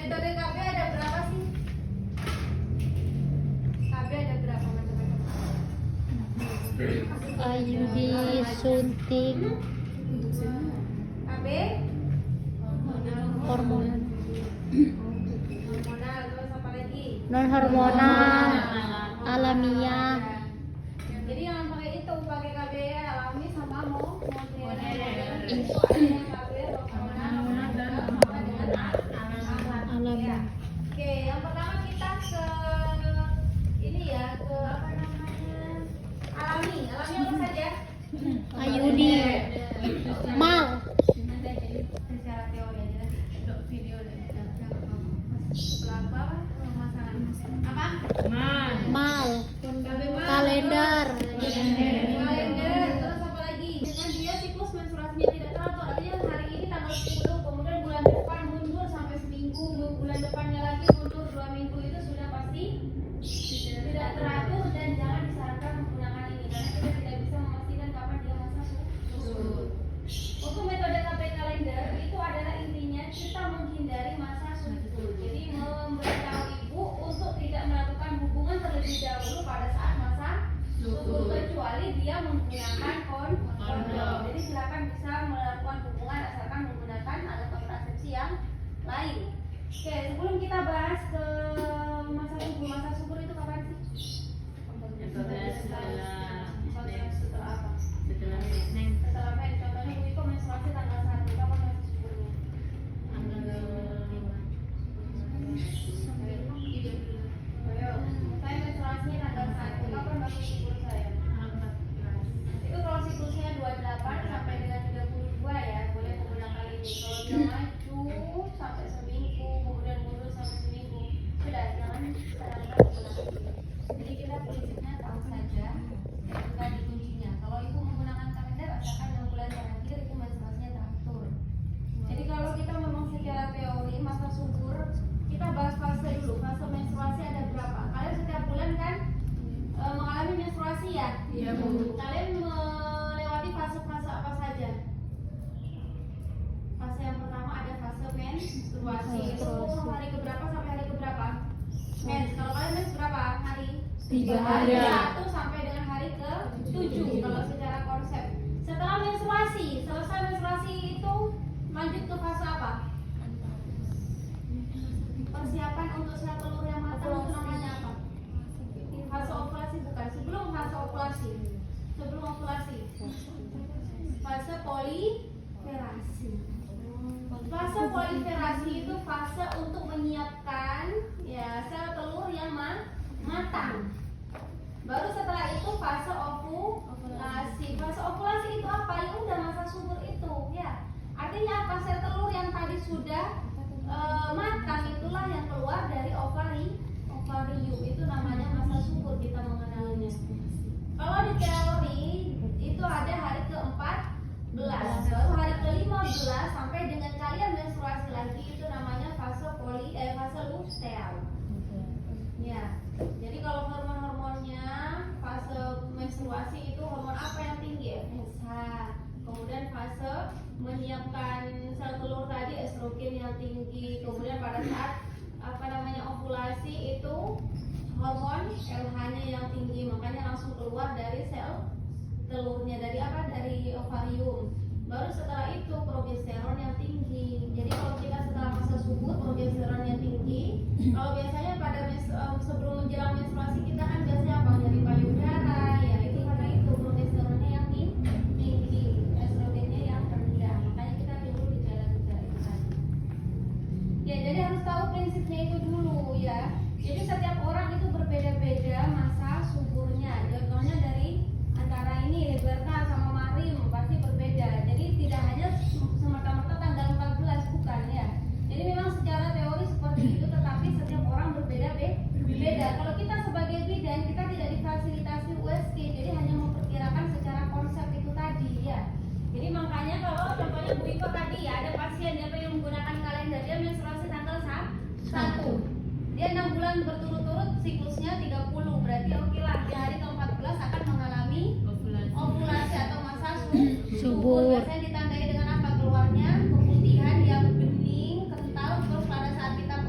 Metode KB ada berapa sih? KB ada berapa macam-macam? IUD, suntik, KB hormonal, hormonal, terus apa lagi? non hormonal, alamiah. Jadi yang pakai itu pakai KB alami sama modern. Itu KB hormonal sama dengan alami. ya. Oke, yang pertama kita ke ini ya, ke apa namanya? Alami. Alami apa saja? IUD, mal, Secara teori aja nanti video berapa pemasangan apa? mal, KB kalender, kalender, terus apa lagi? Dengan dia siklus menstruasinya tidak teratur, artinya hari ini tanggal 10, kemudian bulan depan mundur sampai seminggu, bulan depannya lagi mundur 2 minggu, itu sudah pasti tidak teratur dan jangan disarankan menggunakan ini karena kita tidak bisa memastikan kapan dia masa subur. Untuk metode KB kalender itu adalah intinya kita menghindari masa subur. Jadi memberitahu ibu untuk tidak melakukan hubungan terlebih dahulu pada saat masa subur kecuali dia menggunakan kondom. Jadi silakan bisa melakukan hubungan asalkan menggunakan alat kontrasepsi yang lain. Oke, sebelum kita bahas ke masa subur itu kapan sih? Setelah apa? Setelah men, contohnya Bu Iko menstruasi tanggal 1, kapan masa suburnya? Ayo, saya menstruasinya tanggal 1, kapan masa subur saya? Itu kalau siklusnya 28 sampai dengan 32 ya, boleh menggunakan ini. Kalau dia maju sampai seminggu, kemudian mundur sampai seminggu, sudah jangan sarankan menggunakan ini. Jadi kita prinsipnya tahu saja, itu tadi kuncinya. Kalau ibu menggunakan kalender, asalkan 6 bulan terakhir itu menstruasinya teratur. Jadi kalau kita memang secara teori masa subur, kita bahas fase dulu. Fase menstruasi ada berapa? Kalian setiap bulan kan mengalami menstruasi ya? Iya Bu. Kalian melewati fase-fase apa saja? Fase yang pertama ada fase menstruasi. Itu hari keberapa sampai hari keberapa? Mens. Kalau kalian mens berapa hari? 3 Hari hari. 1 sampai dengan hari ke-7 kalau secara konsep. Setelah menstruasi, selesai menstruasi itu lanjut ke fase apa? Persiapan untuk sel telur yang matang itu namanya apa? Fase ovulasi bukan, sebelum fase ovulasi. Sebelum ovulasi. Fase proliferasi. Fase proliferasi itu fase untuk menyiapkan ya sel telur yang matang. Baru setelah itu fase ovulasi. Fase ovulasi itu apa? Ya udah masa subur itu ya. Artinya apa? Sel telur yang tadi sudah matang itulah yang keluar dari ovarium. Itu namanya masa subur kita mengenalnya. Kalau di teori itu ada hari ke-14, baru hari ke-15 sampai dengan kalian menstruasi lagi itu namanya fase fase luteal. Ya. Jadi kalau hormon-hormonnya fase menstruasi itu hormon apa yang tinggi? FSH. Kemudian fase menyiapkan sel telur tadi estrogen yang tinggi. Kemudian pada saat ovulasi itu hormon LH-nya yang tinggi, makanya langsung keluar dari sel telurnya dari ovarium. Baru setelah itu progesteron yang tinggi. Jadi kalau kita setelah masa subur progesteron yang tinggi. Kalau biasanya pada sebelum menjelang menstruasi kita kan biasanya apa? Dari payudara ya, itu karena itu progesteronnya yang tinggi, estrogennya yang rendah. Makanya kita timbul gejala-gejala itu tadi. Ya, jadi harus tahu prinsipnya itu dulu ya. Jadi setiap orang itu berbeda-beda masa suburnya. Contohnya dari antara ini Liberta sama Marim pasti berbeda. Jadi tidak hanya semata-mata tanggal 14 bukan ya. Jadi memang secara teori seperti itu, tetapi setiap orang berbeda-beda. Kalau kita sebagai bidan kita tidak difasilitasi USG, jadi hanya memperkirakan secara konsep itu tadi ya. Jadi makanya kalau contohnya Bu Iko tadi ya ada pasien yang menggunakan kalender, dia menstruasi tanggal 1. Dia 6 bulan berturut-turut siklusnya 30, berarti oke lah di hari ke-14 akan mengalami ovulasi atau masa subur. Biasanya ditandai dengan apa? Keluarnya keputihan yang bening, kental, terus pada saat kita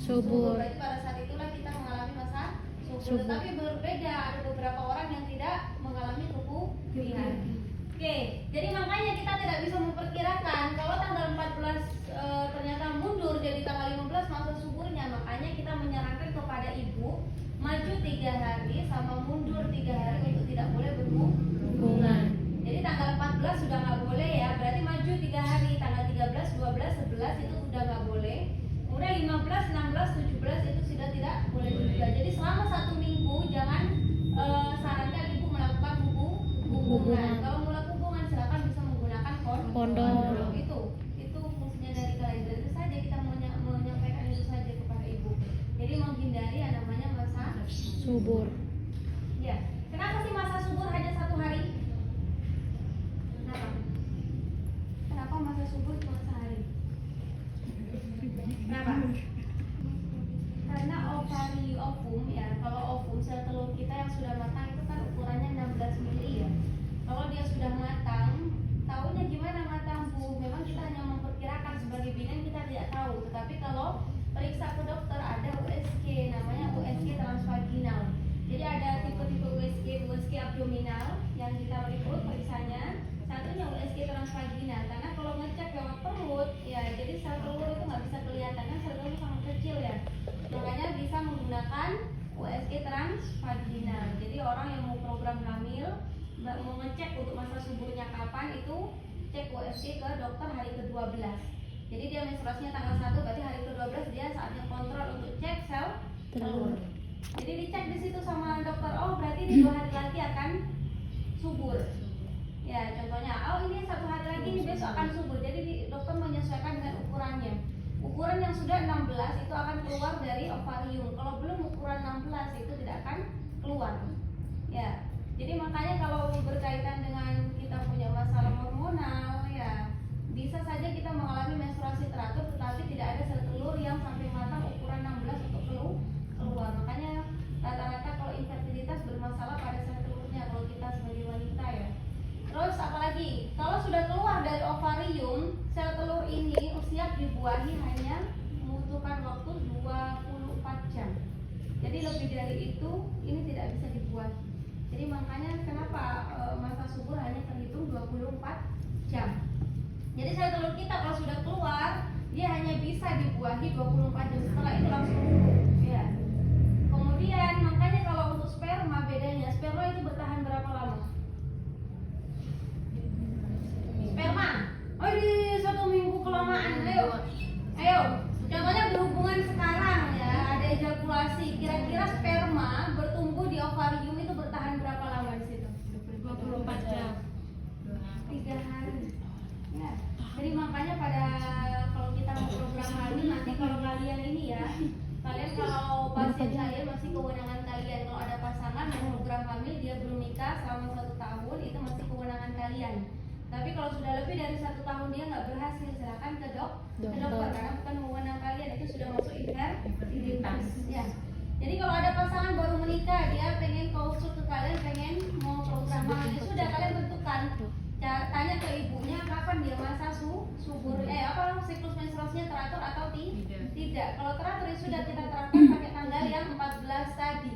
Subur. Berarti pada saat itulah kita mengalami masa subur. Subur. Tetapi berbeda, ada beberapa orang yang tidak mengalami kepubihan. Oke, jadi makanya kita tidak bisa memperkirakan kalau tanggal 14 ternyata mundur jadi tanggal 15 masa suburnya. Makanya kita menyarankan kepada ibu maju 3 hari sama mundur 3 hari untuk tidak boleh berhubungan. Jadi tanggal 14 sudah nggak boleh ya, berarti maju 3 hari, tanggal 13, 12, 11 itu sudah nggak boleh. Kemudian 15, 16, 17 itu sudah tidak boleh juga. Jadi selama 1 minggu jangan sarankan ibu melakukan hubungan. Kalau mulai hubungan silakan bisa menggunakan Kondom. Itu fungsinya dari kalender. Itu saja kita menyampaikan itu saja kepada ibu. Jadi menghindari yang namanya masa Subur. ya. Kenapa sih masa subur hanya 1 hari? Kenapa masa subur cuma sehari? Kenapa? Karena ovum ya, kalau ovum sel telur kita yang sudah matang itu kan ukurannya 16 mili ya. Kalau dia sudah matang, tahunya gimana matang Bu? Memang kita hanya memperkirakan sebagai bidan kita tidak tahu. Tetapi kalau periksa ke dokter ada USG, namanya USG transvaginal. Jadi ada tipe-tipe USG abdominal yang ditaruh di perut periksanya. Satunya USG transvaginal. Karena kalau ngecek lewat perut, ya jadi sel telur itu nggak bisa kelihatan kan sel telur sangat kecil ya. Makanya bisa menggunakan USG transvaginal. Jadi orang yang mau program hamil, mau ngecek untuk masa suburnya kapan itu cek USG ke dokter hari ke-12. Jadi dia menstruasinya tanggal 1, berarti hari ke-12 dia saatnya kontrol untuk cek sel telur. Jadi dicek di situ sama dokter, oh berarti di 2 hari lagi akan subur. Ya contohnya, oh ini 1 hari lagi ini besok akan subur. Jadi dokter menyesuaikan dengan ukurannya. Ukuran yang sudah 16 itu akan keluar dari ovarium. Kalau belum ukuran 16 itu tidak akan keluar. Ya. Jadi makanya kalau berkaitan dengan kita punya masalah hormonal ya, bisa saja kita mengalami menstruasi teratur tetapi tidak ada sel telur yang sampai matang ukuran 16 untuk keluar. Makanya rata-rata kalau infertilitas bermasalah pada sel telurnya kalau kita sebagai wanita ya. Terus apalagi kalau sudah keluar dari ovarium, sel telur ini siap dibuahi hanya membutuhkan waktu 24 jam. Jadi lebih dari itu ini tidak bisa dibuat. Jadi makanya kenapa masa subur hanya terhitung 24 jam. Jadi sel telur kita kalau sudah keluar dia hanya bisa dibuahi 24 jam, setelah itu langsung ya. Kemudian makanya kalau untuk sperma bedanya, sperma itu bertahan berapa lama? Sperma, oh di 1 minggu kelamaan, ayo, contohnya berhubungan sekarang ya, ada ejakulasi, kira-kira sperma bertumbuh di ovarium itu bertahan berapa lama di situ? 24 jam. 3 hari. Ya. Jadi makanya pada kalau kita mau program hamil nanti kalau kalian ini ya, kalian kalau pasien saya masih kewenangan kalian. Kalau ada pasangan mau program hamil dia belum nikah selama 1 tahun itu masih kewenangan kalian. Tapi kalau sudah lebih dari 1 tahun dia nggak berhasil, silakan ke dokter karena bukan wewenang kalian, itu sudah masuk infertilitas. Ya. Jadi kalau ada pasangan baru menikah dia pengen konsul ke kalian, pengen mau program hamil, ya sudah kalian tentukan. Tanya ke ibunya kapan dia masa subur, siklus menstruasinya teratur atau tidak. Kalau teratur ya sudah kita terapkan pakai tanggal yang 14 tadi.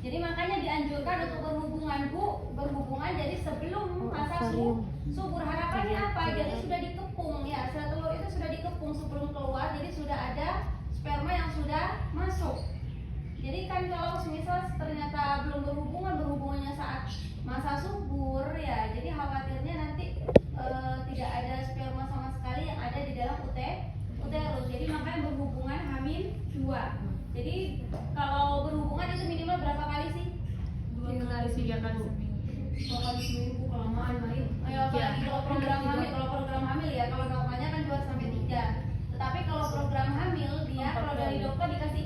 Jadi makanya dianjurkan untuk berhubungan jadi sebelum masa subur. Harapannya apa? Jadi sudah dikepung ya, sel telur itu sudah dikepung sebelum keluar, jadi sudah ada sperma yang sudah masuk. Jadi kan kalau misal ternyata belum berhubungannya saat masa subur ya, jadi khawatirnya nanti tidak ada sperma sama sekali yang ada di dalam uterus. Jadi makanya berhubungan hamil 2. Jadi kalau berhubungan itu minimal berapa kali sih? 2 kali 3 kali seminggu. 2 kali seminggu kelamaan Marin. Ayo apalagi kalau program hamil ya, kalau normalnya kan 2 sampai 3. Tetapi kalau program hamil dia kalau dari dokter dikasih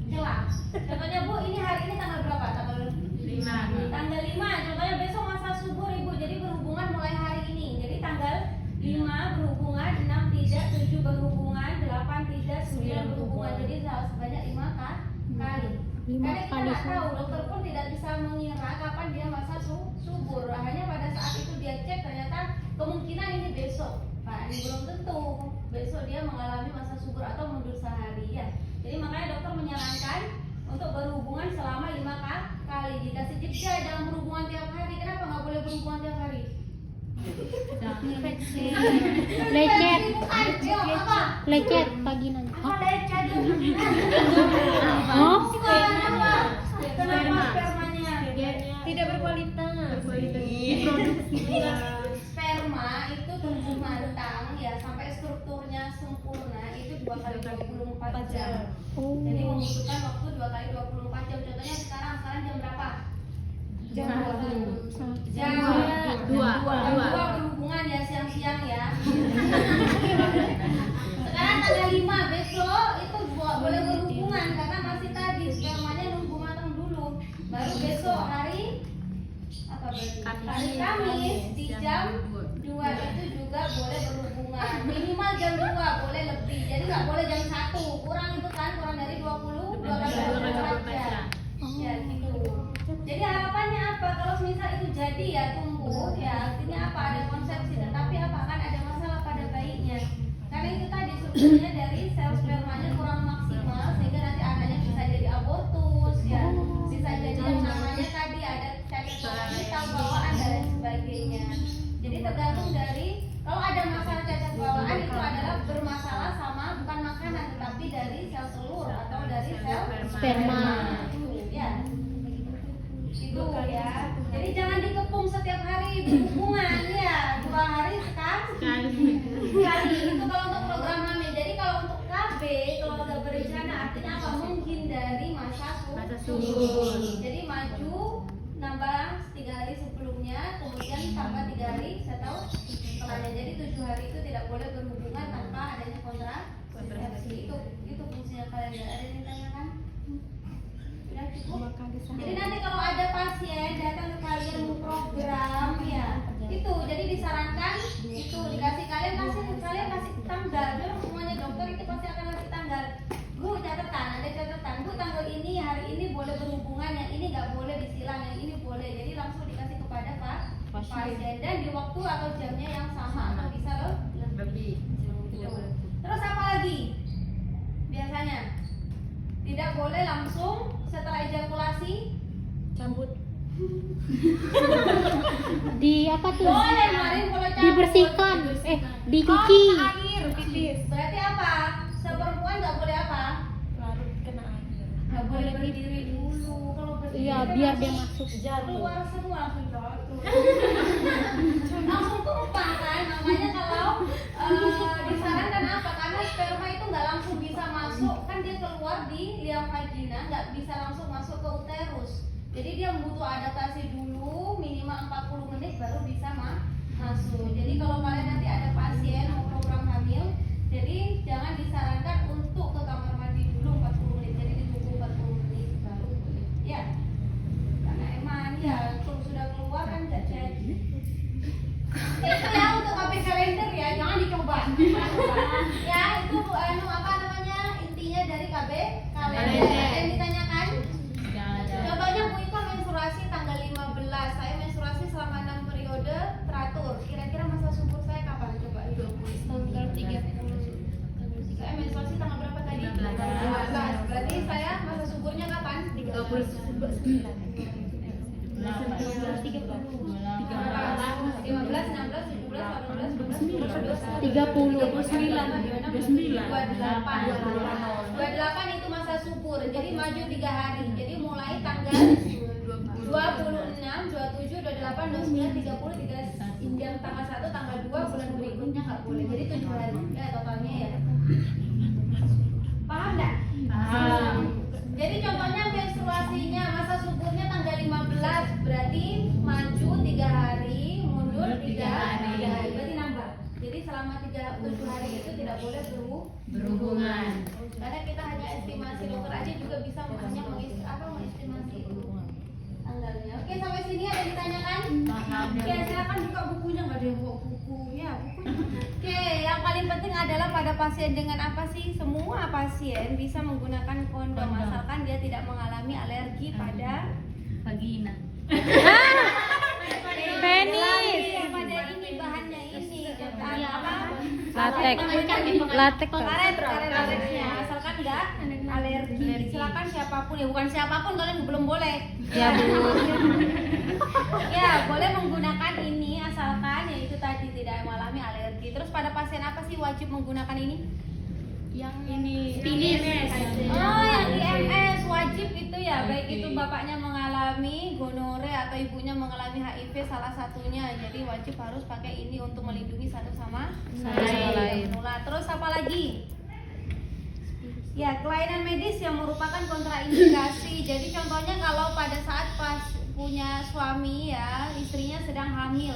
celah. Contohnya Bu, ini hari ini tanggal berapa? Tanggal 5. Tanggal 5. Contohnya besok masa subur Ibu. Jadi berhubungan mulai hari ini. Jadi tanggal 5 berhubungan, 6 tidak, 7 berhubungan, 8 tidak, 9 berhubungan. Jadi sebanyak 5 kali. Karena kita nggak tahu, dokter pun tidak bisa mengira kapan dia masa subur. Hanya pada saat itu dia cek ternyata kemungkinan ini besok. Pak, ini belum tentu besok dia mengalami masa subur atau mundur sehari ya. Jadi makanya dokter menyarankan untuk berhubungan selama 5 kali. Dikasih jeda jangan berhubungan tiap hari. Kenapa nggak boleh berhubungan tiap hari? infeksi. Lecet. Apa? Lecet pagi nanti. Apa lecet? Oh? Bukan apa? Kenapa spermanya? Tidak berkualitas. Sperma itu tumbuh matang ya sampai strukturnya sempurna itu 2 kali 24 jam. Oh. Jadi membutuhkan waktu 2 kali 24 jam. Contohnya sekarang jam berapa? Jam 2. Jam Dua. berhubungan ya siang-siang ya. Sekarang tanggal 5 besok itu boleh berhubungan karena masih tadi spermanya nunggu matang dulu. Baru besok hari apa berarti? Hari Kamis di jam 2 itu juga boleh berhubungan. Minimal jam 2 boleh lebih. Jadi nggak boleh jam 1. Kurang itu kan kurang dari 20 2 kali 24 jam. Ya gitu. Jadi harapannya apa? Kalau misal itu jadi ya tumbuh ya artinya apa? Ada konsepsi tetapi apa kan ada masalah pada bayinya. Karena itu tadi strukturnya dari sel spermanya kurang maksimal sehingga nanti anaknya bisa jadi abortus ya. Bisa jadi yang namanya tadi ada cacat vital bawaan dan lain sebagainya. Jadi tergantung dari kalau ada masalah cacat bawaan itu adalah bermasalah sama bukan makanan tetapi dari sel telur atau dari sel Sperma. Ya. Itu ya. Jadi jangan dikepung setiap hari berhubungan ya. 2 hari sekali. Itu kalau untuk program hamil. Jadi kalau untuk KB keluarga berencana artinya apa? Menghindari masa subur. Jadi maju nambah 3 hari sebelumnya, kemudian tambah 3 hari setelah setelahnya. Jadi 7 hari itu tidak boleh berhubungan tanpa adanya kontrasepsi. Itu fungsinya kalender. Ada yang ditanyakan? Sudah cukup? Jadi nanti kalau ada pasien datang ke kalian mau program ya itu jadi disarankan itu dikasih kalian kasih tanggal. Jadi semuanya dokter itu pasti akan kasih tanggal. Bu catatan ada catatan. Bu tanggal ini hari ini boleh berhubungan, yang ini nggak boleh disilang, yang ini boleh. Jadi langsung dikasih kepada pasien dan di waktu atau jamnya yang sama atau bisa lebih. Terus apa lagi? Biasanya tidak boleh langsung setelah ejakulasi Cabut. Di apa tuh? boleh kemarin kalau cabut. Dibersihkan. Dicuci. Air pipis. Berarti apa? Seperempuan nggak boleh apa? Larut kena air. Nggak boleh berdiri dulu. Kalau berdiri Iya, kan biar dia langsung masuk. keluar semua langsung jatuh. Langsung tumpah kan? Namanya kalau disarankan apa? Karena sperma itu nggak langsung bisa masuk, kan dia keluar di liang vagina, nggak bisa langsung masuk ke uterus. Jadi dia butuh adaptasi dulu minimal 40 menit baru bisa masuk. Jadi kalau kalian nanti ada pasien mau program hamil, jadi jangan disarankan untuk ke kamar mandi dulu 40 menit. Jadi ditunggu 40 menit baru boleh. Ya. Karena emang ya kalau sudah keluar kan nggak jadi. Itu ya untuk KB kalender ya, jangan dicoba. Ya itu apa namanya intinya dari KB kalender. Ada yang ditanyakan? Contohnya Bu Ika menstruasi tanggal 15. Saya menstruasi selama 6 periode teratur. Kira-kira masa subur saya kapan? Coba tanggal 30. Saya menstruasi tanggal berapa tadi? 15. Berarti saya masa suburnya kapan? 28 itu masa subur. Jadi maju 3 hari. Jadi mulai tanggal 26, 27, 28, 29, 30, 3 jam tanggal 1, tanggal 2 bulan berikutnya nggak boleh. Jadi 7 hari ya totalnya ya. Paham nggak? Paham. Jadi contohnya menstruasinya masa suburnya tanggal 15 berarti maju 3 hari, mundur 3 hari. Berarti nambah. Jadi selama 7 hari itu tidak boleh berhubungan. Karena kita hanya estimasi, dokter aja juga bisa hanya mengestimasi itu tanggalnya. Oke, sampai sini ada yang ditanyakan? Oke, silakan buka bukunya, nggak ada yang bawa buku ya bukunya. Oke, yang paling penting adalah pada pasien dengan apa sih? Semua pasien bisa menggunakan kondom asalkan dia tidak mengalami alergi pada Vagina. Penis. pada ini bahannya ini apa? Latek. Latek. Karet, karetnya asalkan enggak alergi. Silakan siapapun ya, bukan siapapun kalian belum boleh. Ya Bu. Ya, boleh menggunakan ini asalkan ya itu tadi tidak mengalami alergi. Terus pada pasien apa sih wajib menggunakan ini? Yang ini. Oh, yang IMS wajib itu ya, baik itu bapaknya mengalami gonore atau ibunya mengalami HIV salah satunya. Jadi wajib harus pakai ini untuk melindungi satu sama lain. Terus apa lagi? Ya, kelainan medis yang merupakan kontraindikasi. Jadi contohnya kalau pada saat pas punya suami ya, istrinya sedang hamil.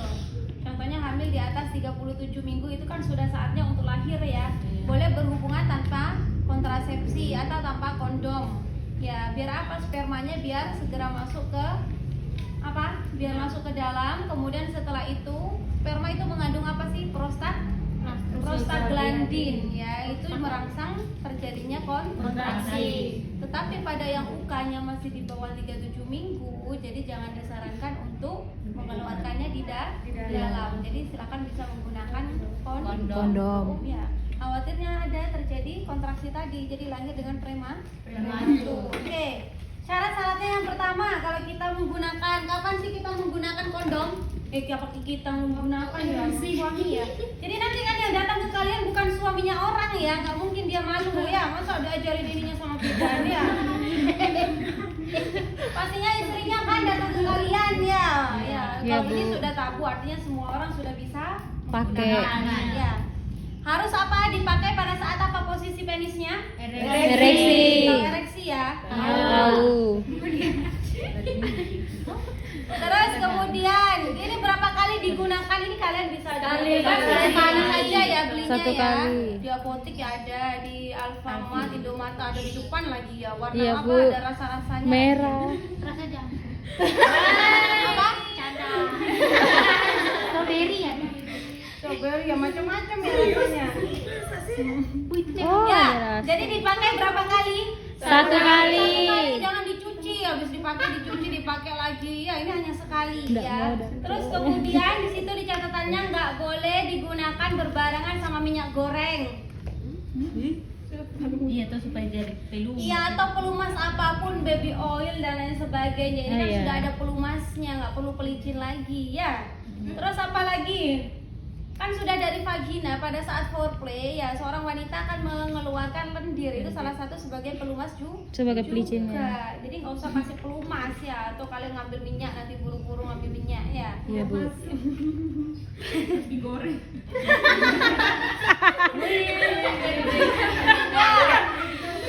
Contohnya hamil di atas 37 minggu itu kan sudah saatnya untuk lahir ya. Boleh berhubungan tanpa kontrasepsi atau tanpa kondom. Ya, biar apa? Spermanya biar segera masuk ke apa? Biar masuk ke dalam. Kemudian setelah itu, sperma itu mengandung apa sih? Prostaglandin ya, itu merangsang terjadinya kontraksi. Tetapi pada yang UK-nya masih di bawah 37 minggu, jadi jangan disarankan untuk mengeluarkannya di dalam. Jadi silakan bisa menggunakan kondom. Ya. Khawatirnya ada terjadi kontraksi tadi, jadi lahir dengan prematur. Oke. Syarat-syaratnya yang pertama, kalau kita menggunakan, kapan sih kita menggunakan kondom? Kita menggunakan ya suami ya. Jadi nanti kan yang datang ke kalian bukan suaminya orang ya, nggak mungkin dia malu ya. Masa udah ajarin ininya sama bidan ya. Pastinya istrinya kan datang ke kalian ya. Ya, kalau Bu. ini sudah tabu, artinya semua orang sudah bisa Pakai. menggunakan, ya. Harus apa dipakai pada saat apa posisi penisnya? Ereksi. Tahu ereksi ya. Tahu. Terus kemudian ini berapa kali digunakan, ini kalian bisa Sekali saja ya belinya Satu ya. kali. Di apotek ya ada, di Alfamart, di Indomaret ada, di depan lagi ya. Warna Iya, apa? Bu. Ada rasa-rasanya. Merah. Rasa jam. Apa? Canda. Strawberry ya. Strawberry ya macam-macam ya rasanya. Oh, Ya, ada rasa. jadi dipakai berapa kali? Satu kali. Jangan dicuci, habis dicuci dipakai lagi. Ya, ini hanya sekali Nggak ya. mau dah. Terus kemudian di situ di catatannya nggak boleh digunakan berbarengan sama minyak goreng. Iya, tuh supaya jadi pelumas. Iya, atau pelumas apapun, baby oil dan lain sebagainya. Ini kan Iya. sudah ada pelumasnya, nggak perlu pelicin lagi ya. Terus apa lagi? Kan sudah dari vagina pada saat foreplay ya, seorang wanita akan mengeluarkan lendir, itu salah satu sebagai pelumas Sebagai pelicin ya. juga. Jadi nggak usah kasih pelumas ya, atau kalian ngambil minyak nanti buru-buru ngambil minyak ya. Iya Bu. Digoreng.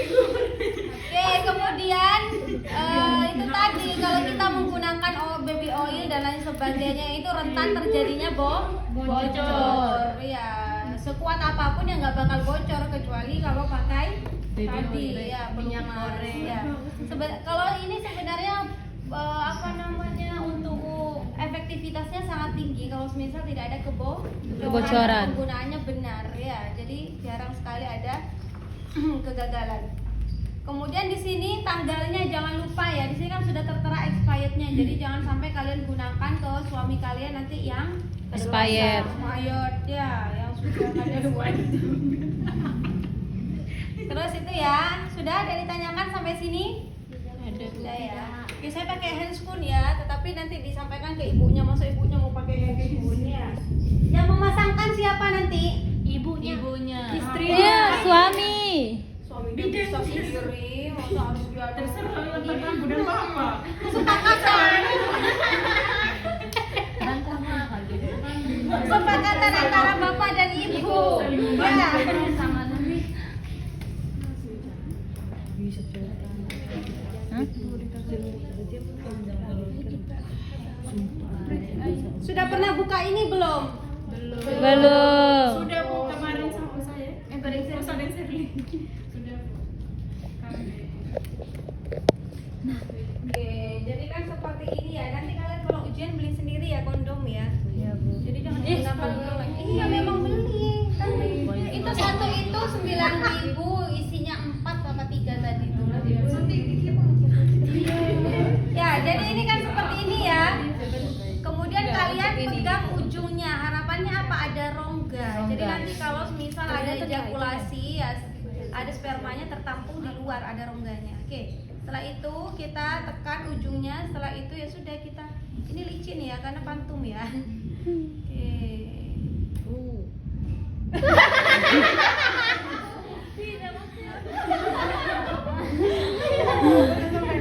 Oke, kemudian itu tadi kalau kita menggunakan baby oil dan lain sebagainya itu rentan terjadinya bocor. Ya, sekuat apapun yang nggak bakal bocor kecuali kalau pakai tadi ya minyak goreng. Ya. Kalau ini sebenarnya apa namanya, untuk efektivitasnya sangat tinggi kalau misal tidak ada Kebocoran. penggunaannya benar ya. Jadi jarang sekali ada kegagalan. Kemudian di sini tanggalnya jangan lupa ya. Di sini kan sudah tertera expirednya. Jadi jangan sampai kalian gunakan ke suami kalian nanti yang Expired. expired ya, yang sudah kadaluarsa. Terus itu ya, sudah ada ditanyakan sampai sini? Sudah ya. Oke, saya pakai handscoon ya, tetapi nanti disampaikan ke ibunya. Masa ibunya mau pakai handscoon ya? Yang memasangkan siapa nanti? Ibunya. Iya, suami. Suaminya bisa sendiri, masa harus dia ada? Ibu dan bapak. Kesepakatan. Kesepakatan antara bapak dan ibu. Ya. Hah? Sudah pernah buka ini belum? Belum. Sudah Bu, kemarin sama saya. Goreng Serli. Sudah. Oke, jadi kan seperti ini ya. Nanti kalian kalau ujian beli sendiri ya kondom ya. Iya Bu. Jadi jangan digunakan ulang. Iya memang beli. Kan itu satu itu 9.000, isinya 4 sama 3 tadi itu. Ya, jadi ini kan seperti ini ya. Kemudian kalian pegang ujungnya. Harapannya apa? Ada rongga. Jadi nanti kalau misal ada ejakulasi ya, ada spermanya tertampung di luar, ada rongganya. Oke. Setelah itu kita tekan ujungnya. Setelah itu ya sudah kita. Ini licin ya karena pantum ya.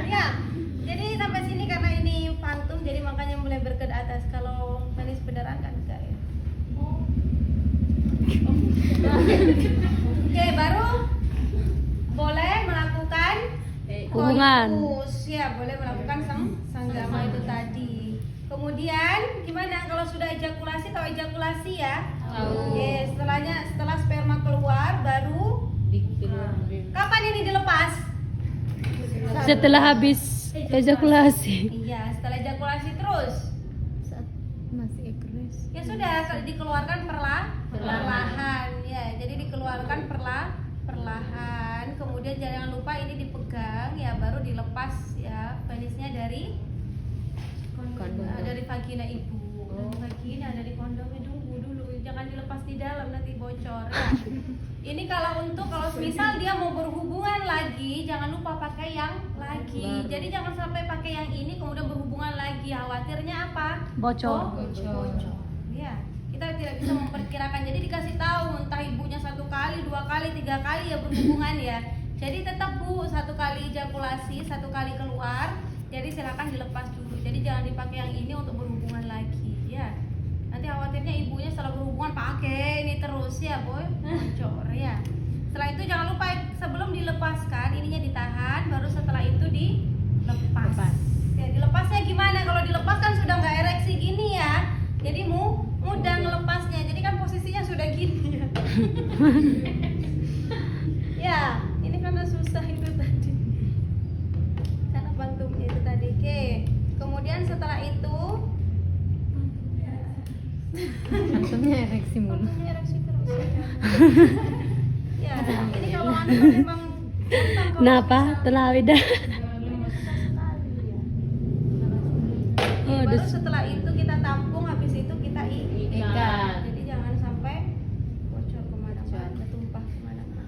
Ya, jadi sampai sini karena ini fantum, jadi makanya melebar ke atas. Kalau penis beneran kan enggak ya. Oke, baru boleh melakukan Hubungan. koitus. Ya, boleh melakukan sanggama itu tadi. Kemudian gimana kalau sudah ejakulasi? Tahu ejakulasi ya? Tahu. Oke, setelah sperma keluar baru kapan ini dilepas? Setelah habis ejakulasi. Iya, setelah ejakulasi terus. Masih ekres. Ya sudah, dikeluarkan perlahan. Ya, jadi dikeluarkan perlahan. Kemudian jangan lupa ini dipegang ya, baru dilepas ya penisnya dari dari vagina ibu. Vagina dari kondomnya dulu. Jangan dilepas di dalam nanti bocor ya. Ini kalau misal dia mau berhubungan lagi, jangan lupa pakai yang lagi. Jadi jangan sampai pakai yang ini kemudian berhubungan lagi. Khawatirnya apa? Bocor. Bocor. Ya, kita tidak bisa memperkirakan. Jadi dikasih tahu entah ibunya 1 kali, 2 kali, 3 kali ya berhubungan ya. Jadi tetap Bu, 1 kali ejakulasi, 1 kali keluar. Jadi silakan dilepas dulu. Jadi jangan dipakai yang ini untuk berhubungan lagi ya. Nanti khawatirnya ibunya setelah berhubungan pakai ini terus ya, boy. Bocor ya. Setelah itu jangan lupa sebelum dilepaskan ininya ditahan, baru setelah itu dilepas. Ya, dilepasnya gimana? Kalau dilepas kan sudah nggak ereksi gini ya. Jadi mudah ngelepasnya. Jadi kan posisinya sudah gini ya. Ya, ini karena susah itu tadi. Karena pantumnya itu tadi. Oke. Kemudian setelah itu Pantumnya ereksi mulu. pantumnya ereksi terus. Ya, ini kalau anda memang gampang kalau Kenapa? bisa- Telah beda. Ya, Oh, baru setelah itu kita tampung, habis itu kita ikat. Jadi jangan sampai bocor kemana-mana, tumpah kemana-mana.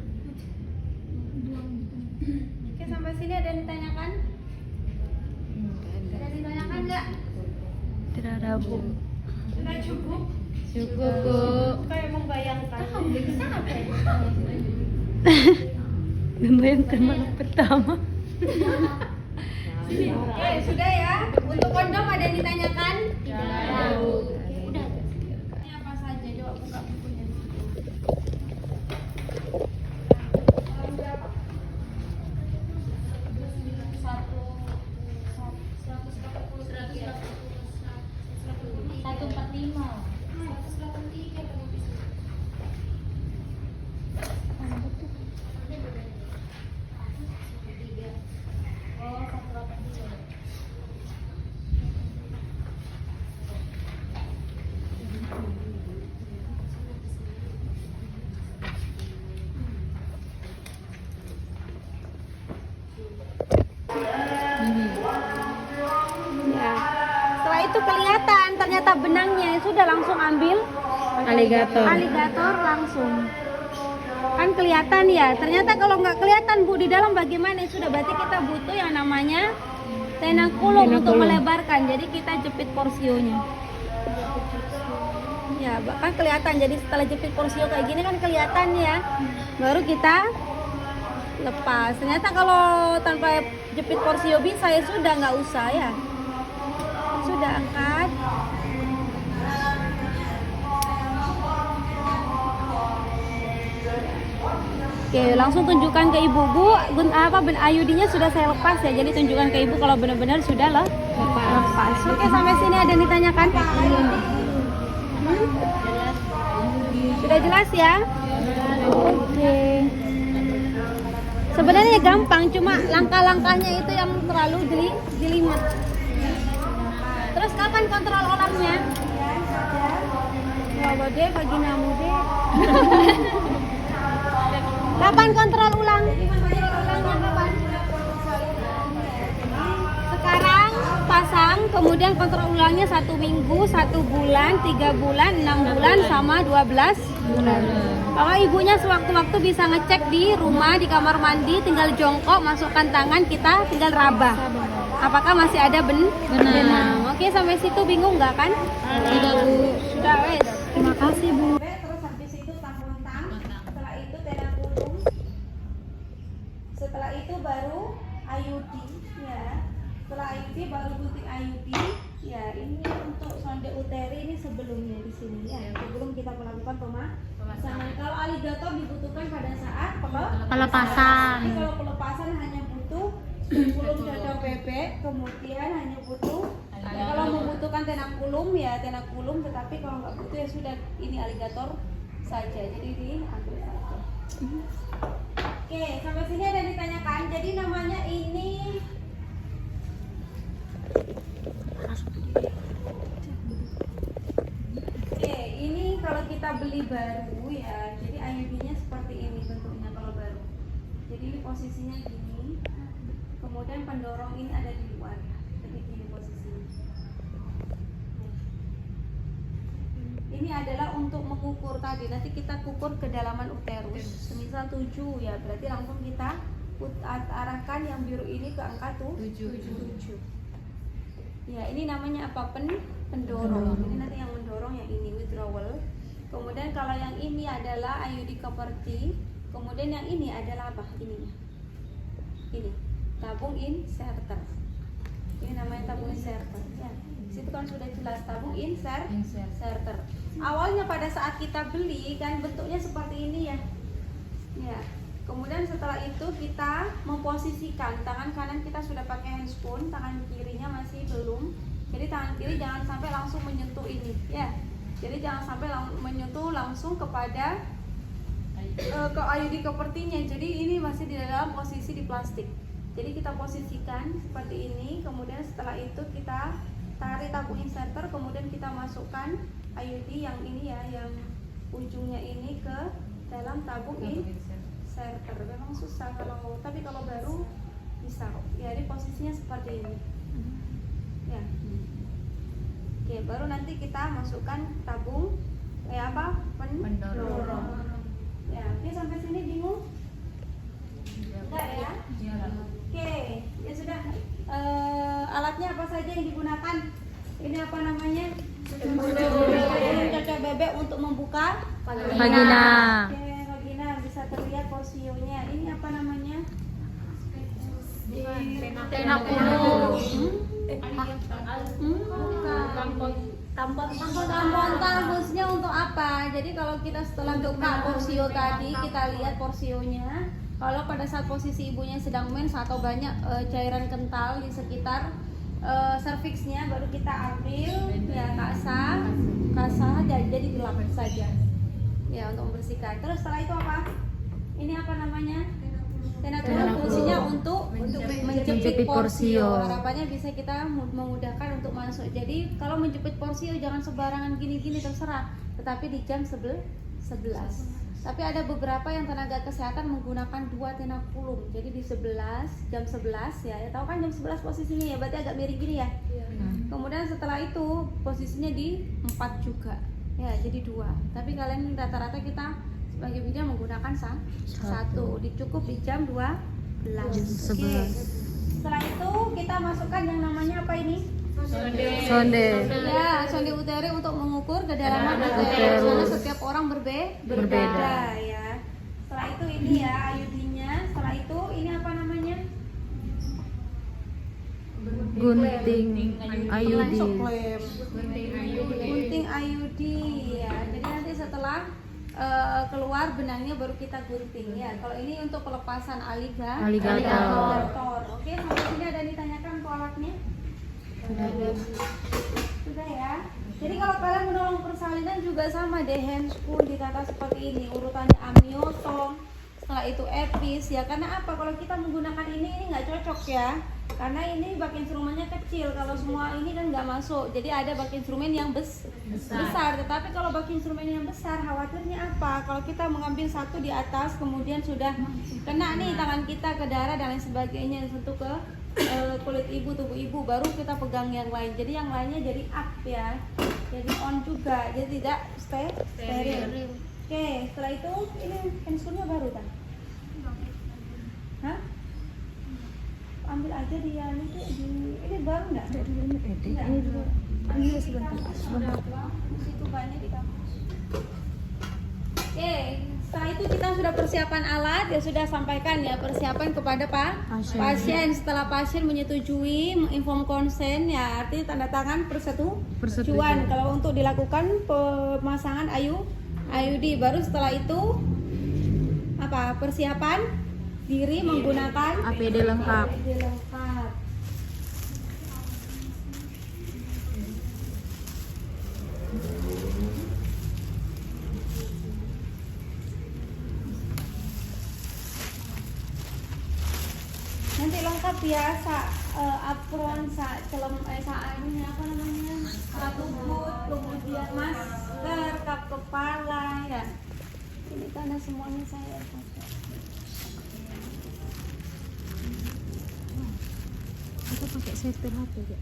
Oke, sampai sini ada yang ditanyakan? Ada yang ditanyakan nggak? Tidak ada Bu. Sudah cukup? Cukup Bu. Kayak membayangkan. Membayangkan malam pertama. Oke, sudah ya. Untuk kondom ada yang ditanyakan? Tidak. Udah. Ini apa saja? Coba buka bukunya. Ya. Setelah itu kelihatan ternyata benangnya sudah langsung ambil Aligator. aligator langsung. Kan kelihatan ya. Ternyata kalau nggak kelihatan Bu di dalam bagaimana sudah berarti kita butuh yang namanya tenakulum untuk Tenakulum. melebarkan. Jadi kita jepit porsionya. Ya, bahkan kelihatan. Jadi setelah jepit porsio kayak gini kan kelihatan ya. Baru kita lepas. Ternyata kalau tanpa jepit porsio bisa ya sudah nggak usah ya. Sudah angkat. Oke, langsung tunjukkan ke ibu Bu. Ayudinya sudah saya lepas ya. Jadi tunjukkan ke ibu kalau benar-benar sudah lepas. Oke, sampai sini ada yang ditanyakan? Sudah jelas ya? Oke. Sebenarnya gampang, cuma langkah-langkahnya itu yang terlalu jelimet. Terus kapan kontrol olahnya? Wah, deh vaginamu deh. Kapan kontrol ulang? Kontrol ulangnya kapan? Sekarang pasang, kemudian kontrol ulangnya 1 minggu, 1 bulan, 3 bulan, 6 bulan, sama 12 bulan. Kalau ibunya sewaktu-waktu bisa ngecek di rumah, di kamar mandi, tinggal jongkok, masukkan tangan, kita tinggal raba. Apakah masih ada benang? Oke, sampai situ bingung nggak kan? Sudah Bu. Sudah wes. Terima kasih Bu. Terus habis itu tampon-tam, setelah itu tenda kurung, setelah itu baru IUD ya. Setelah IUD baru gunting IUD ya. Ini untuk sonde uteri ini sebelumnya di sini ya. Sebelum kita melakukan pemasangan. Kalau aligator dibutuhkan pada saat Pelepasan. Jadi kalau pelepasan hanya butuh kulum cocok bebek, kemudian hanya butuh kalau membutuhkan tenakulum ya tenakulum, tetapi kalau nggak butuh ya sudah ini aligator saja. Jadi diambil saja. Oke, sampai sini ada yang ditanyakan. Jadi namanya ini Oke, ini kalau kita beli baru ya. Jadi IUD-nya seperti ini bentuknya kalau baru. Jadi ini posisinya gini. Kemudian pendorong ini ada di luar. Jadi gini posisinya. Ini adalah untuk mengukur tadi. Nanti kita ukur kedalaman uterus. Semisal 7 ya, berarti langsung kita arahkan yang biru ini ke angka 7. Ya, ini namanya apa? Pendorong. Ini nanti yang mendorong yang ini withdrawal. Kemudian kalau yang ini adalah IUD Coverty. Kemudian yang ini adalah apa? Ininya. Ini tabung inserter. Ini namanya tabung inserter. Ya, situ kan sudah jelas tabung inserter. Awalnya pada saat kita beli kan bentuknya seperti ini ya. Ya. Kemudian setelah itu kita memposisikan tangan kanan kita sudah pakai handspoon, tangan kirinya masih belum. Jadi tangan kiri jangan sampai langsung menyentuh ini, ya. Jadi jangan sampai menyentuh langsung kepada ke IUD coverty-nya. Jadi ini masih di dalam posisi di plastik. Jadi kita posisikan seperti ini. Kemudian setelah itu kita tarik tabung inserter, kemudian kita masukkan IUD yang ini ya, yang ujungnya ini ke dalam tabung inserter. Memang susah tapi kalau baru bisa. Ya, ini posisinya seperti ini. Ya. Oke, baru nanti kita masukkan tabung pendorong. Ya, oke sampai sini bingung? Enggak ya? Oke, ya sudah. Alatnya apa saja yang digunakan? Ini apa namanya? Cocok bebek untuk membuka Vagina. Oke, vagina bisa terlihat porsionya. Ini apa namanya? Tenakulum. Tampon tambusnya untuk apa? Jadi kalau kita setelah buka porsio tadi, kita lihat porsionya. Kalau pada saat posisi ibunya sedang mens atau banyak cairan kental di sekitar serviksnya, baru kita ambil ya kasah jadi gelap saja. Ya, untuk membersihkan. Terus setelah itu apa? Ini apa namanya? Tenakulum fungsinya untuk menjepit porsio. Harapannya bisa kita memudahkan untuk masuk. Jadi kalau menjepit porsio jangan sembarangan gini-gini terserah, tetapi di jam 11. Tapi ada beberapa yang tenaga kesehatan menggunakan 2 tenakulum. Jadi di 11, jam 11 ya. Tahu kan jam 11 posisinya ya, berarti agak miring gini ya. Kemudian setelah itu posisinya di 4 juga. Ya, jadi 2. Tapi kalian rata-rata kita sebagai bijak menggunakan 1. Dicukup di jam 12. Oke. Setelah itu kita masukkan yang namanya apa ini? Sonde. Ya, sonde uteri untuk mengukur kedalaman uterus. Karena setiap orang berbeda ya. Setelah itu ini ya IUD-nya. Setelah itu ini apa namanya? Gunting IUD. Gunting IUD ya. Jadi nanti setelah keluar benangnya baru kita gunting ya. Kalau ini untuk pelepasan aligator. Oke, sampai sini ada yang ditanyakan untuk alatnya? Sudah ya. Jadi kalau kalian menolong persalinan juga sama deh, handspoon ditata seperti ini, urutannya amniotong, setelah itu epis ya. Karena apa? Kalau kita menggunakan ini nggak cocok ya. Karena ini bak instrumennya kecil, kalau semua ini kan nggak masuk. Jadi ada bak instrumen yang besar. Tetapi kalau bak instrumen yang besar, khawatirnya apa? Kalau kita mengambil satu di atas, kemudian sudah kena nih tangan kita ke darah dan lain sebagainya, tentu ke kulit ibu, tubuh ibu, baru kita pegang yang lain. Jadi yang lainnya jadi up ya, jadi on juga, jadi tidak steril. Oke, setelah itu ini handscoonnya baru kan? Hah? Ambil aja dia ini baru nggak? Ini sebentar. Situ banyak di kampus. Oke, setelah itu kita sudah persiapan alat, ya sudah sampaikan ya persiapan kepada pasien. Setelah pasien menyetujui, menginform konsen, ya artinya tanda tangan persetujuan. Kalau untuk dilakukan pemasangan IUD, baru setelah itu apa? Persiapan diri menggunakan APD lengkap. Nanti lengkap ya, apron, ini apa namanya, lutut, kemudian masker, kap kepala ya. Ini karena semuanya saya pakai. Aku pakai setir HP ya.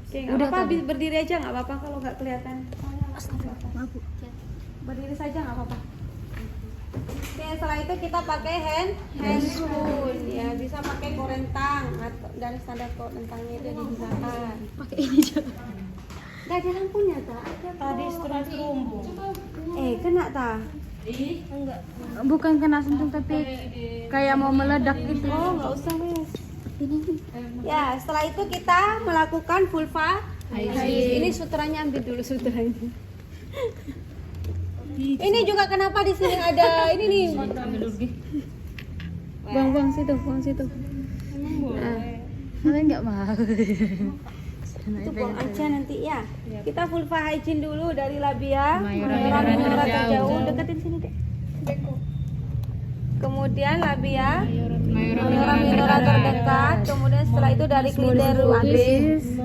Oke, nggak apa-apa, berdiri aja nggak apa-apa kalau nggak kelihatan. Berdiri saja nggak apa-apa. Oke, setelah itu kita pakai handscoon ya, bisa pakai korentang atau dari standar korentangnya itu digunakan. Pakai ini juga. Nggak ada lampunya tak? Tadi terumbu. Kena tak? Enggak. Bukan kena sentuh tapi kayak mau meledak gitu. Oh, nggak usah Wes. Ya, setelah itu kita melakukan vulva hygiene. Ini sutranya, ambil dulu sutranya. Ini juga kenapa di sini ada ini nih? Buang situ. Nah, kalian nggak mau. Itu buang aja nanti ya. Kita vulva hygiene dulu dari labia, Mayora minora terjauh, deketin sini deh. Kemudian labia, minora terdekat. Kemudian setelah itu dari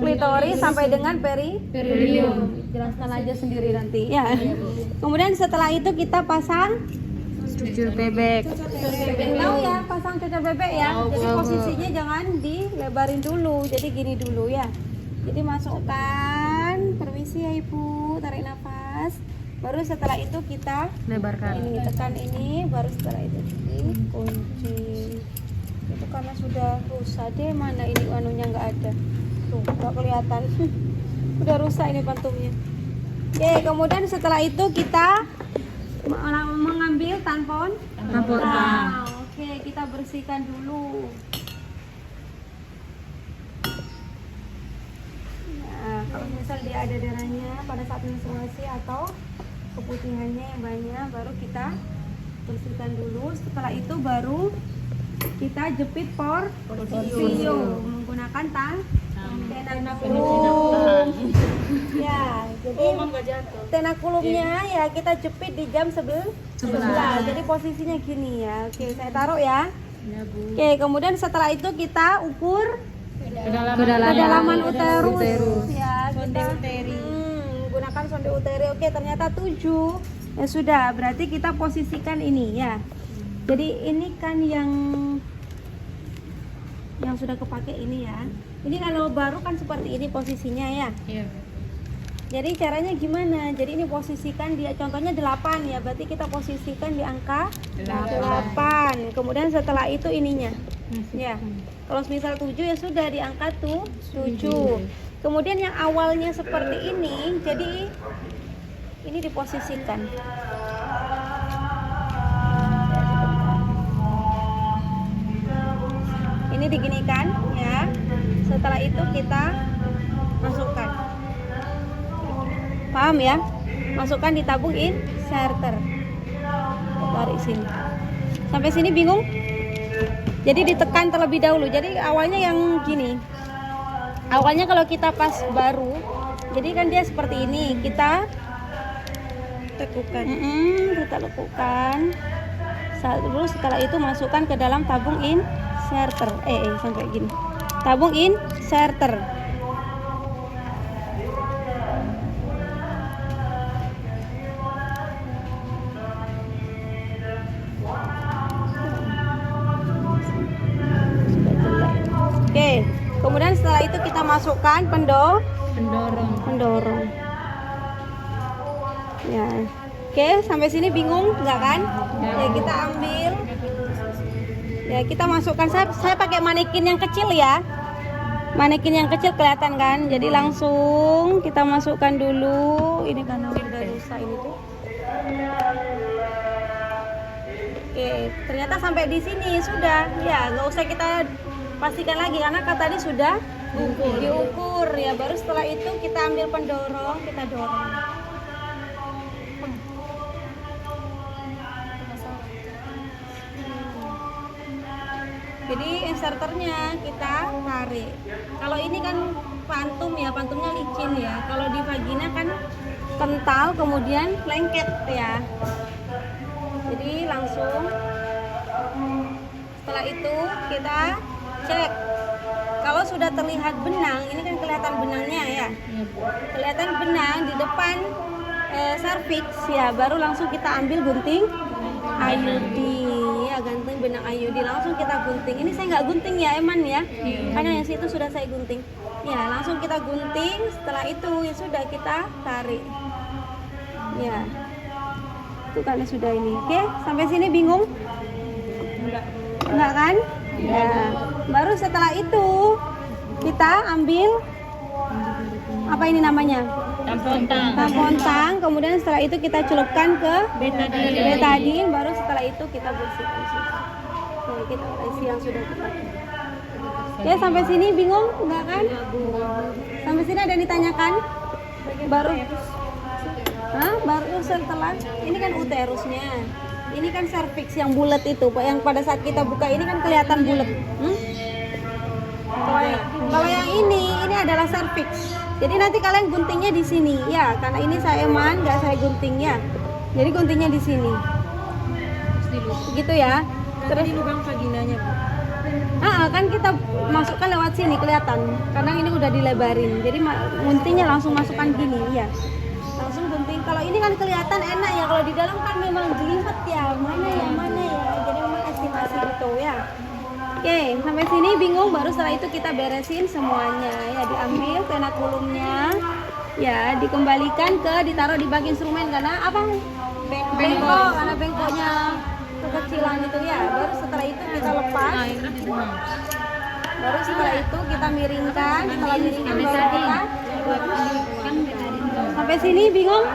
klitoris sampai dengan perineum. Jelaskan aja sendiri nanti ya. Kemudian setelah itu kita pasang Cucur bebek. tahu ya, pasang cucur bebek ya. Jadi posisinya jangan dilebarin dulu. Jadi gini dulu ya. Jadi masukkan, permisi ya Ibu, tarik nafas. Baru setelah itu kita Lebarkan. ini tekan ini, baru setelah itu dikunci. Itu karena sudah rusak deh, mana ini anunya nggak ada. Tuh, nggak kelihatan. Udah rusak ini pantumnya. Oke, kemudian setelah itu kita mengambil tampon. Nah, oke, kita bersihkan dulu. Nah, kalau misal dia ada darahnya pada saat menstruasi atau keputihannya yang banyak, baru kita bersihkan dulu. Setelah itu baru kita jepit porsium menggunakan tenakulum. Ya, jadi tenakulumnya ya kita jepit di jam 11. Jadi posisinya gini ya. Oke, saya taruh ya. Oke, kemudian setelah itu kita ukur kedalaman uterus. Ya, kita gunakan sonde uteri. Oke, ternyata 7. Ya sudah, berarti kita posisikan ini ya. Jadi ini kan yang sudah kepake ini ya. Ini kalau baru kan seperti ini posisinya ya. Iya. Jadi caranya gimana? Jadi ini posisikan dia, contohnya 8 ya, berarti kita posisikan di angka 8. Kemudian setelah itu ininya. Ya. Kalau misal 7 ya sudah di angka 7. Kemudian yang awalnya seperti ini, jadi ini diposisikan. Ini diginikan ya. Setelah itu kita masukkan. Paham ya? Masukkan di tabung inserter. Tarik sini. Sampai sini bingung? Jadi ditekan terlebih dahulu. Jadi awalnya yang gini. Awalnya kalau kita pas baru, jadi kan dia seperti ini. Kita tekukan. Kita lekukan. Terus setelah itu masukkan ke dalam tabung inserter. Sampai gini. Tabung inserter. masukkan pendorong. Ya. Oke, sampai sini bingung nggak kan? Ya, kita ambil. Ya, kita masukkan. Saya pakai manekin yang kecil ya. Manekin yang kecil kelihatan kan? Jadi langsung kita masukkan dulu. Ini karena udah rusak ini tuh. Oke, ternyata sampai di sini sudah. Ya, nggak usah kita pastikan lagi karena tadi sudah diukur ya. Baru setelah itu kita ambil pendorong, kita dorong. Jadi inserternya kita tarik. Kalau ini kan pantum ya, pantumnya licin ya. Kalau di vagina kan kental kemudian lengket ya. Jadi langsung setelah itu kita cek. Kalau sudah terlihat benang, ini kan kelihatan benangnya ya. Kelihatan benang di depan cervix ya, baru langsung kita ambil gunting IUD ya, gantung benang IUD langsung kita gunting. Ini saya nggak gunting ya Eman ya, karena yang situ sudah saya gunting. Ya langsung kita gunting. Setelah itu ya sudah kita tarik. Ya, itu karena sudah ini. Oke, sampai sini bingung? Enggak kan? Ya, baru setelah itu kita ambil apa ini namanya? Tampon tang. Kemudian setelah itu kita celupkan ke betadine. Baru setelah itu kita bersihkan. Oke, kita isi yang sudah kita. Ya, sampai sini bingung enggak kan? Sampai sini ada yang ditanyakan? Baru setelah ini kan uterusnya. Ini kan cervix yang bulat itu, yang pada saat kita buka ini kan kelihatan bulat. Kalau yang ini adalah cervix. Jadi nanti kalian guntingnya di sini ya, karena ini saya Eman, nggak saya gunting ya. Jadi guntingnya di sini. Gitu ya. Terus di lubang vaginanya, Bu. Kan kita masukkan lewat sini kelihatan. Karena ini udah dilebarin. Jadi guntingnya langsung masukkan gini ya. Langsung gunting. Kalau ini kan kelihatan enak ya, kalau di dalam kan memang jelimet ya. Mana ya. Jadi memang estimasi itu ya. Oke, sampai sini bingung, baru setelah itu kita beresin semuanya ya, diambil penakulumnya ya, dikembalikan ditaruh di bak instrumen karena apa? Bengkok, karena bengkoknya kekecilan itu ya. Baru setelah itu kita lepas. Baru setelah itu kita miringkan, setelah miringkan baru kita sampai sini bingung?